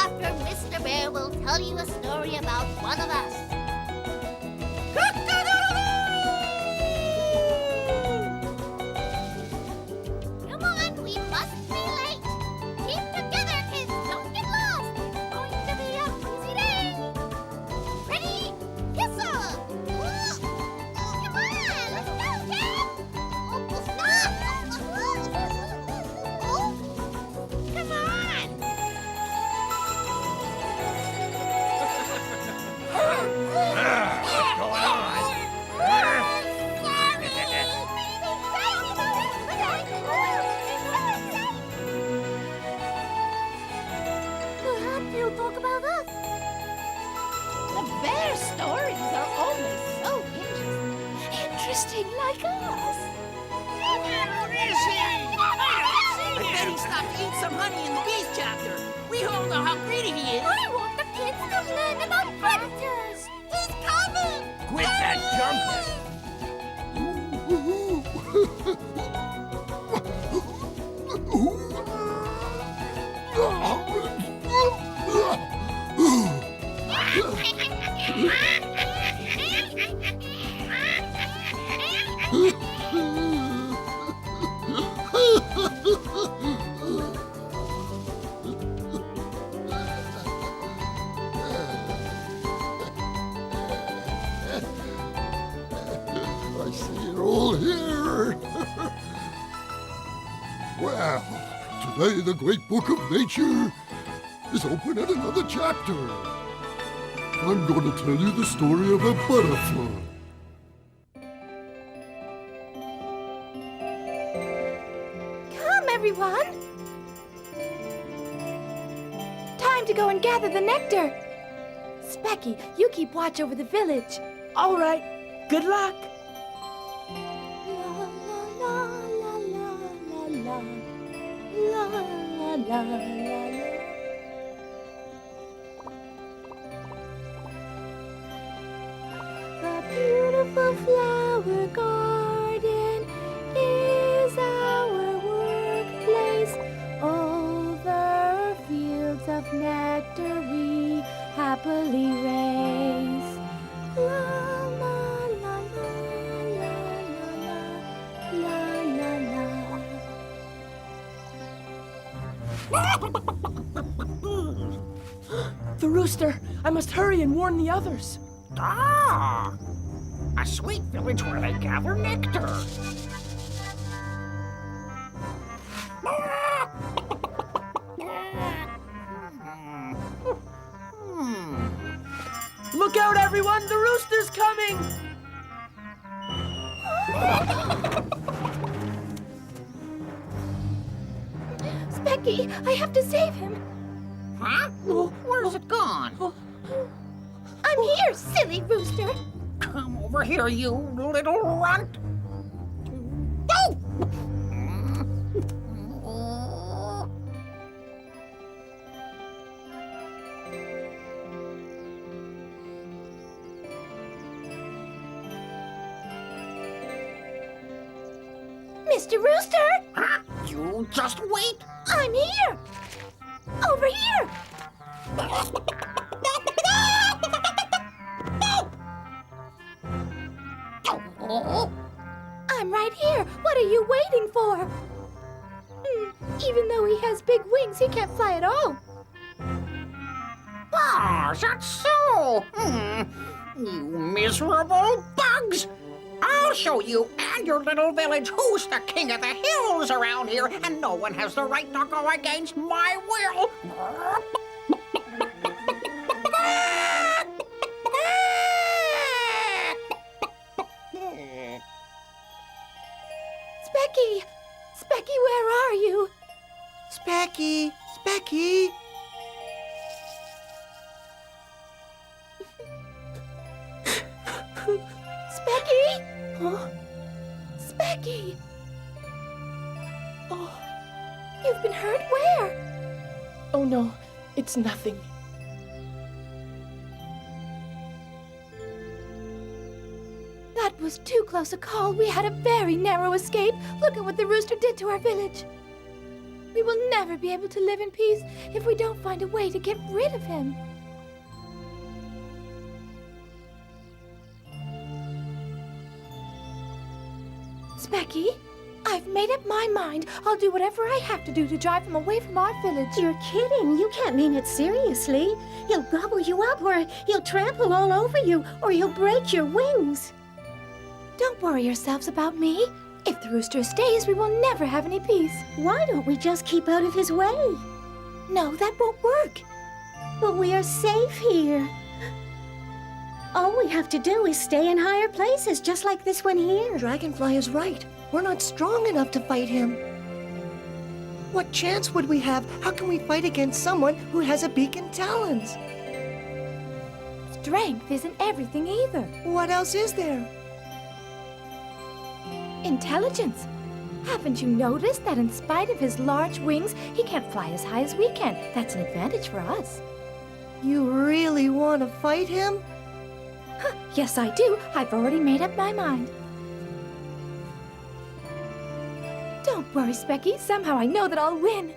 after Mr. Bear will tell you a story about one of us. Come on, we must be late. Keep together, kids. Don't get lost. It's going to be a crazy day. Ready? Whistle. Come on, let's go, Dad. Stop. Come on. Perhaps talk about us. The bear stories are always so interesting like us. Where is he? I bet he stopped to eat some honey in the bees chapter. We all know how greedy he is. I want the kids to learn about predators. He's coming. Quit that jumping! I see it all here. Well, today the great book of nature is open at another chapter. I'm going to tell you the story of a butterfly. Come, everyone! Time to go and gather the nectar. Specky, you keep watch over the village. All right. Good luck. La la la la la la la la la la. The beautiful flower garden is our workplace. Over fields of nectar we happily race. La la la la la la la la. The rooster. I must hurry and warn the others. Ah! A sweet village where they gather nectar. Look out, everyone! The rooster's coming! Specky, I have to save him. Huh? Where's it gone? I'm here, silly rooster. Come over here, you little runt. Oh! Mr. Rooster, Huh? You just wait. I'm here. Over here. I'm right here. What are you waiting for? Even though he has big wings, he can't fly at all. Ah, that's so. You miserable bugs. I'll show you and your little village who's the king of the hills around here, and no one has the right to go against my will. Specky! Specky, where are you? Specky! Specky! Specky? Huh? Specky! Oh, you've been hurt? Where? Oh no, it's nothing. That was too close a call. We had a very narrow escape. Look at what the rooster did to our village. We will never be able to live in peace if we don't find a way to get rid of him. Specky, I've made up my mind. I'll do whatever I have to do to drive him away from our village. You're kidding. You can't mean it seriously. He'll gobble you up, or he'll trample all over you, or he'll break your wings. Don't worry yourselves about me. If the rooster stays, we will never have any peace. Why don't we just keep out of his way? No, that won't work. But we are safe here. All we have to do is stay in higher places, just like this one here. Dragonfly is right. We're not strong enough to fight him. What chance would we have? How can we fight against someone who has a beak and talons? Strength isn't everything either. What else is there? Intelligence. Haven't you noticed that in spite of his large wings, he can't fly as high as we can? That's an advantage for us. You really want to fight him? Yes, I do. I've already made up my mind. Don't worry, Specky. Somehow I know that I'll win.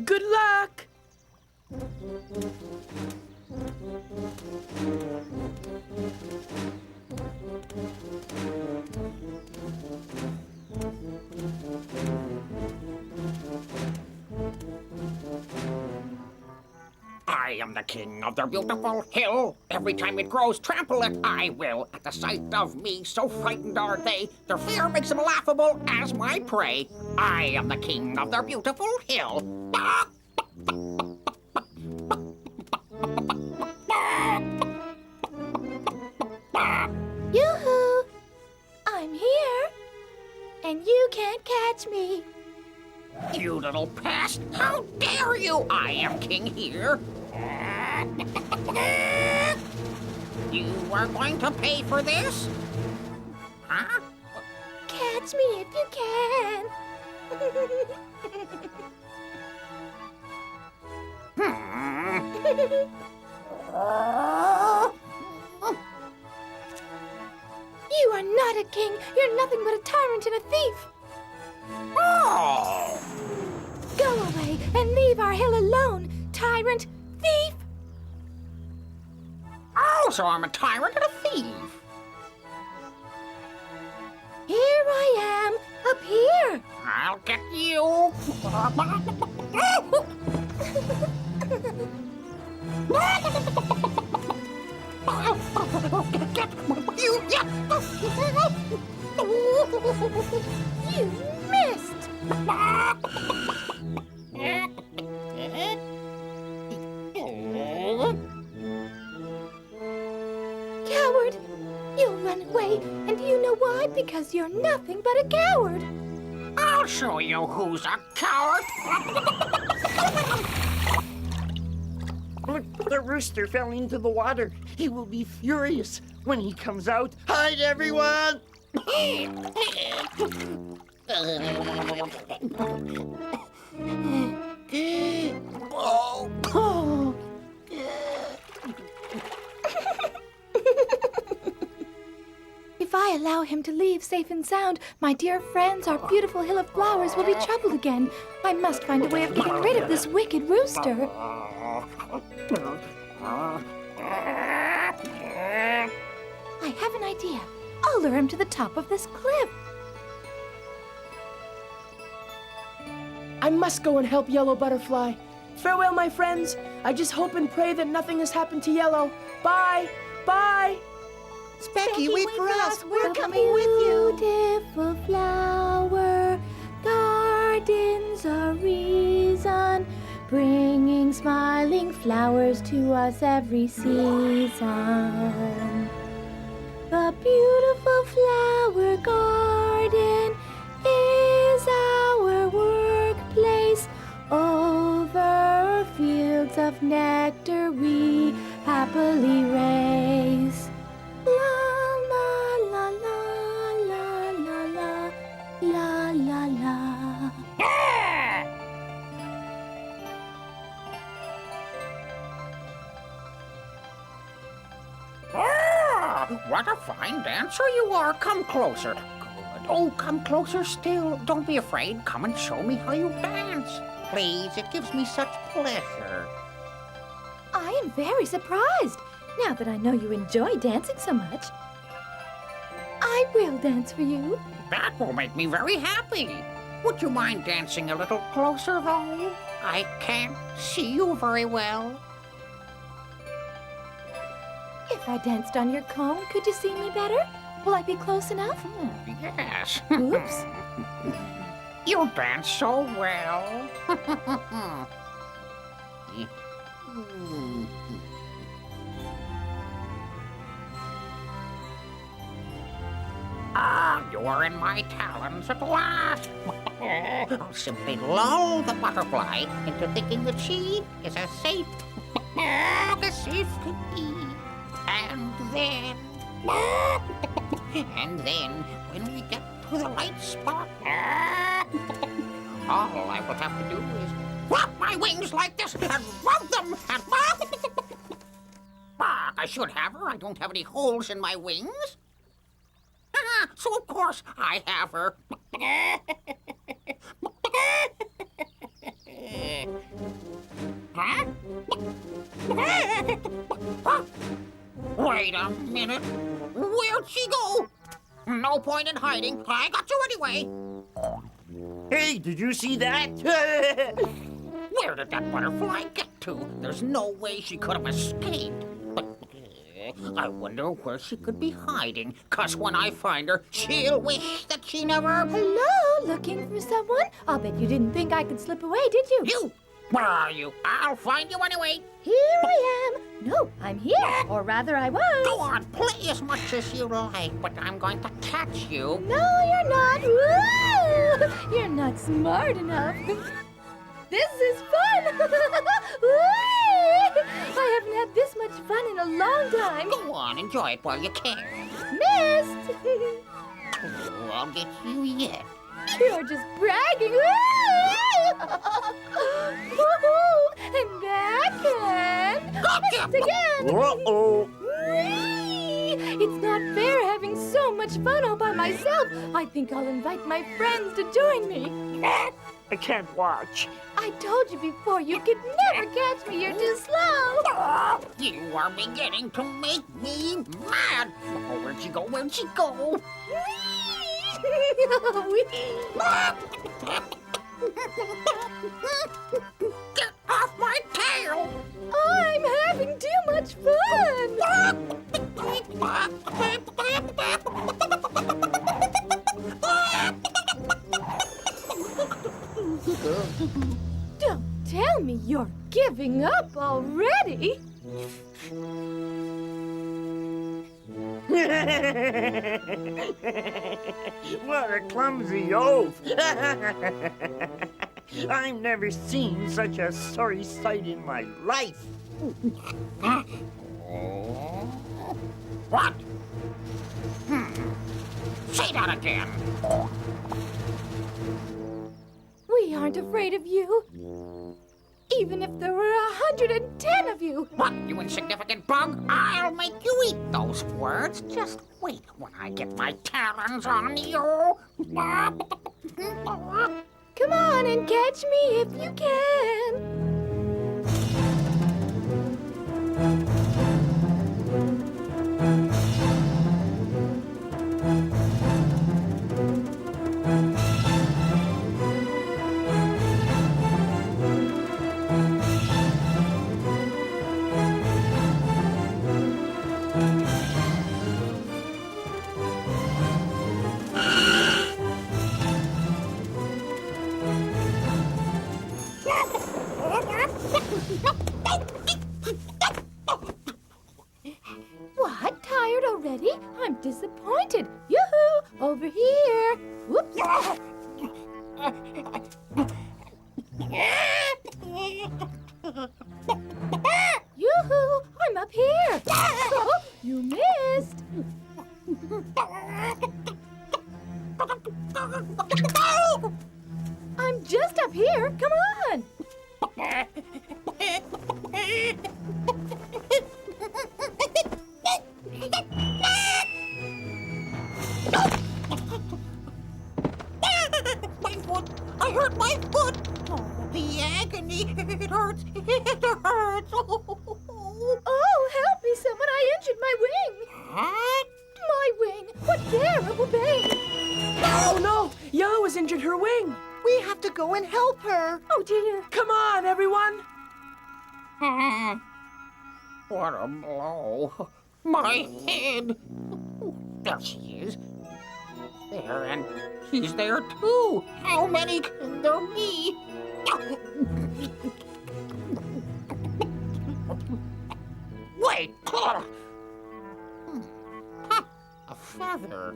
Good luck! I am the king of the beautiful hill. Every time it grows, trample it, I will. At the sight of me, so frightened are they. Their fear makes them laughable as my prey. I am the king of the beautiful hill. Yoo-hoo! I'm here, and you can't catch me. You little pest! How dare you! I am king here. You are going to pay for this? Huh? Catch me if you can. You are not a king. You're nothing but a tyrant and a thief. Oh! Go away and leave our hill alone, tyrant, thief. Oh, so I'm a tyrant and a thief. Here I am, up here. I'll get you. You You missed. Coward, you'll run away, and do you know why? Because you're nothing but a coward. I'll show you who's a coward. Look, the rooster fell into the water. He will be furious when he comes out. Hide, everyone! Oh. If I allow him to leave safe and sound, my dear friends, our beautiful hill of flowers will be troubled again. I must find a way of getting rid of this wicked rooster. I have an idea. I'll lure him to the top of this cliff. I must go and help Yellow Butterfly. Farewell, my friends. I just hope and pray that nothing has happened to Yellow. Bye! Bye! Specky, wait for us. We're coming with you. Beautiful flower, gardens are reason, bringing smiling flowers to us every season. The beautiful flower garden is our workplace. Over fields of nectar we happily race. La la la la la la la la la la. What a fine dancer you are. Come closer. Good. Oh, come closer still. Don't be afraid. Come and show me how you dance. please. It gives me such pleasure. I am very surprised, now that I know you enjoy dancing so much. I will dance for you. That will make me very happy. Would you mind dancing a little closer, though? I can't see you very well. If I danced on your cone, could you see me better? Will I be close enough? Yes. Oops. You dance so well. Ah, you are in my talons at last. I'll simply lull the butterfly into thinking that she is as safe as safe can be. And then, when we get to the right spot, all I will have to do is flap my wings like this and rub them and I should have her. I don't have any holes in my wings. So of course I have her. Huh? Wait a minute. Where'd she go? No point in hiding. I got you anyway. Hey, did you see that? Where did that butterfly get to? There's no way she could have escaped. But I wonder where she could be hiding. 'Cause when I find her, she'll wish that she never... Hello, looking for someone? I'll bet you didn't think I could slip away, did you? You! Where are you? I'll find you anyway. Here I am. No, I'm here. Or rather, I was. Go on, play as much as you like, but I'm going to catch you. No, you're not. Woo! You're not smart enough. This is fun. Woo! I haven't had this much fun in a long time. Go on, enjoy it while you can. Missed. Oh, I'll get you yet. You're just bragging. Woo! And back and Gotcha! missed again. Uh-oh. Whee! It's not fair having so much fun all by myself. I think I'll invite my friends to join me. I can't watch. I told you before, you could never catch me. You're too slow. You are beginning to make me mad. Oh, where'd she go? Where'd she go? Get off my tail! I'm having too much fun. Don't tell me you're giving up already. What a clumsy oaf! I've never seen such a sorry sight in my life. What? Say that again. We aren't afraid of you. Even if there were 110 of you. What, you insignificant bug? I'll make you eat those words. Just wait when I get my talons on you. Come on and catch me if you can. What? Tired already? I'm disappointed. Yoo-hoo! Over here. Whoops. Yoo-hoo! I'm up here. Oh, you missed. I'm just up here. Come on. My foot! I hurt my foot! Oh, the hurts. Oh, help me, someone. I injured my wing. Huh? My wing. What terrible pain. Oh no! Yellow has injured her wing. We have to go and help her. Oh, dear. Come on, everyone. What a blow. My head. There she is. There, and he's there too. How many can there be? Wait. Huh. A feather.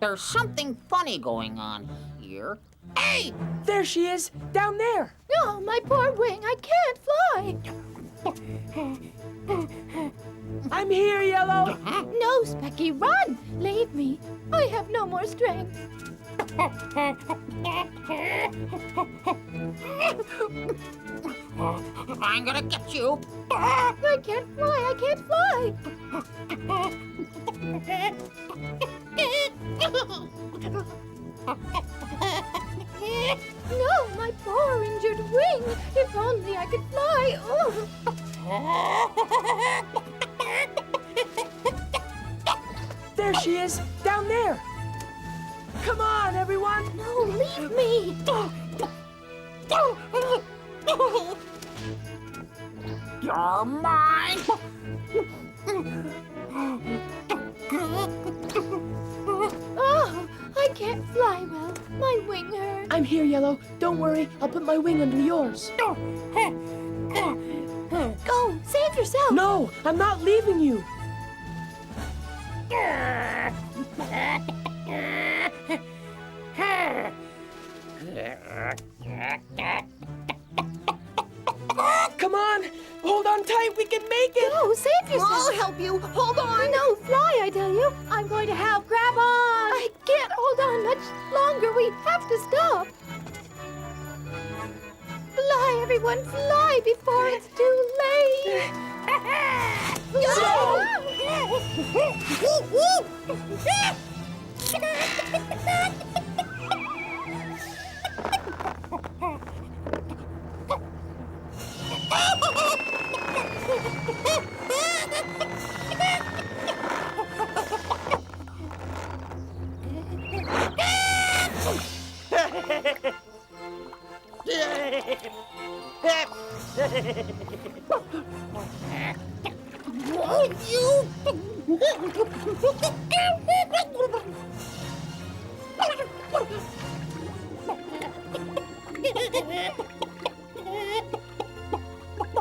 There's something funny going on here. Hey! There she is, down there. Oh, my poor wing. I can't fly. I'm here, Yellow. No, Specky, run. Leave me. I have no more strength. I'm gonna get you. I can't fly. I can't fly. No, my poor injured wing. If only I could fly. Oh. There she is, down there. Come on, everyone. No, leave me. You're mine. Oh, I can't fly well. My wing hurts. I'm here, Yellow. Don't worry, I'll put my wing under yours. Go, save yourself. No, I'm not leaving you. Come on, hold on tight, we can make it. Go, save yourself. I'll help you. Hold on. No, fly, I tell you. I'm going to help. Grab on. I can't hold on much longer. We have to stop. Fly, everyone, fly before it's too late.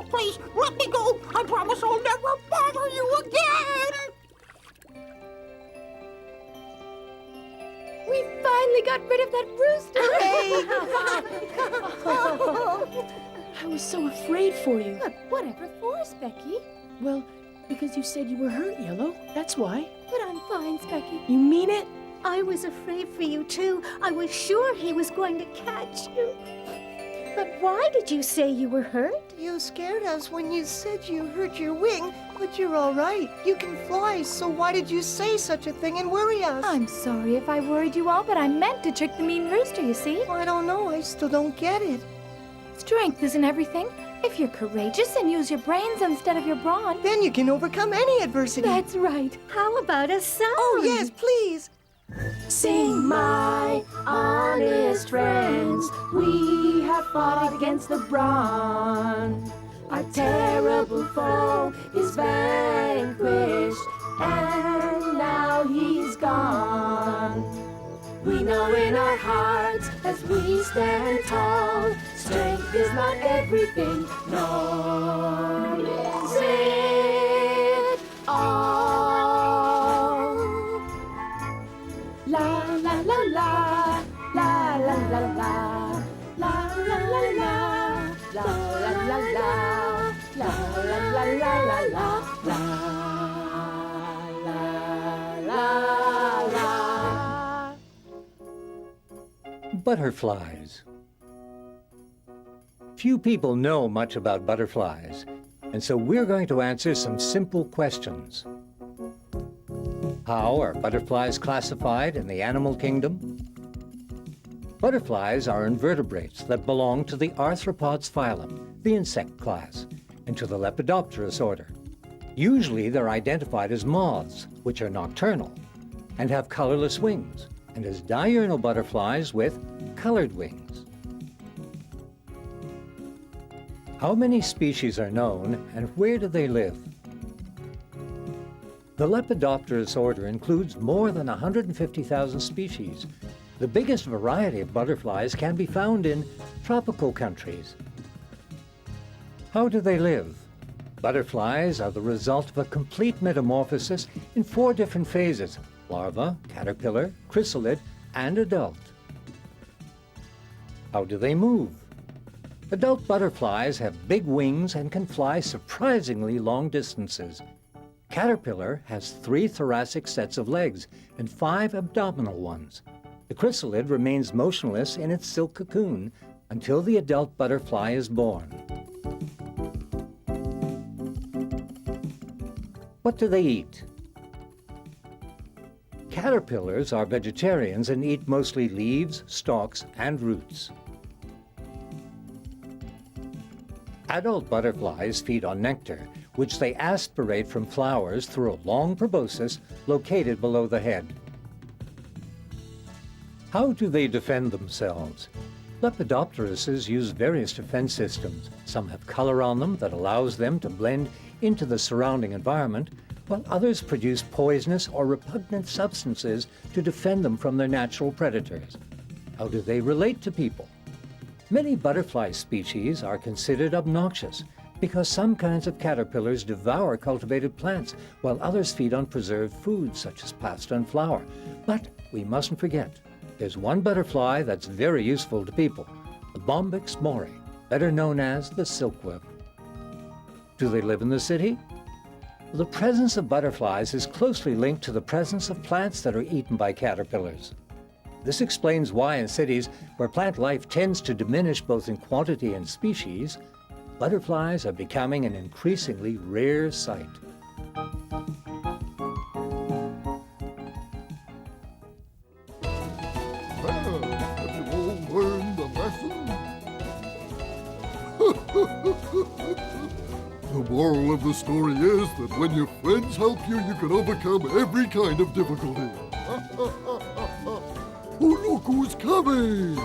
Please, let me go. I promise I'll never bother you again. We finally got rid of that rooster. I was so afraid for you. But whatever for, Specky. Well, because you said you were hurt, Yellow. That's why. But I'm fine, Specky. You mean it? I was afraid for you, too. I was sure he was going to catch you. But why did you say you were hurt? You scared us when you said you hurt your wing, but you're all right. You can fly, so why did you say such a thing and worry us? I'm sorry if I worried you all, but I meant to trick the mean rooster, you see? I don't know. I still don't get it. Strength isn't everything. If you're courageous and use your brains instead of your brawn. Then you can overcome any adversity. That's right. How about a song? Oh, yes, please. Sing, my honest friends, we have fought against the brawn. Our terrible foe is vanquished, and now he's gone. We know in our hearts as we stand tall, strength is not everything, nor is it all. La la la la, la la la la, la la la la, la la la la, la la la la la, la la la. Butterflies. Few people know much about butterflies, and so we're going to answer some simple questions. How are butterflies classified in the animal kingdom? Butterflies are invertebrates that belong to the arthropods phylum, the insect class, and to the Lepidopterus order. Usually they're identified as moths, which are nocturnal, and have colorless wings, and as diurnal butterflies with colored wings. How many species are known, and where do they live? The Lepidopterus order includes more than 150,000 species. The biggest variety of butterflies can be found in tropical countries. How do they live? Butterflies are the result of a complete metamorphosis in 4 different phases: larva, caterpillar, chrysalid, and adult. How do they move? Adult butterflies have big wings and can fly surprisingly long distances. Caterpillar has 3 thoracic sets of legs and 5 abdominal ones. The chrysalid remains motionless in its silk cocoon until the adult butterfly is born. What do they eat? Caterpillars are vegetarians and eat mostly leaves, stalks, and roots. Adult butterflies feed on nectar, which they aspirate from flowers through a long proboscis located below the head. How do they defend themselves? Lepidopteruses use various defense systems. Some have color on them that allows them to blend into the surrounding environment, while others produce poisonous or repugnant substances to defend them from their natural predators. How do they relate to people? Many butterfly species are considered obnoxious because some kinds of caterpillars devour cultivated plants, while others feed on preserved foods such as pasta and flour. But we mustn't forget, there's one butterfly that's very useful to people, the Bombyx mori, better known as the silkworm. Do they live in the city? The presence of butterflies is closely linked to the presence of plants that are eaten by caterpillars. This explains why in cities where plant life tends to diminish both in quantity and species, butterflies are becoming an increasingly rare sight. Well, have you all learned a lesson? The moral of the story is that when your friends help you, you can overcome every kind of difficulty. Oh, look who's coming!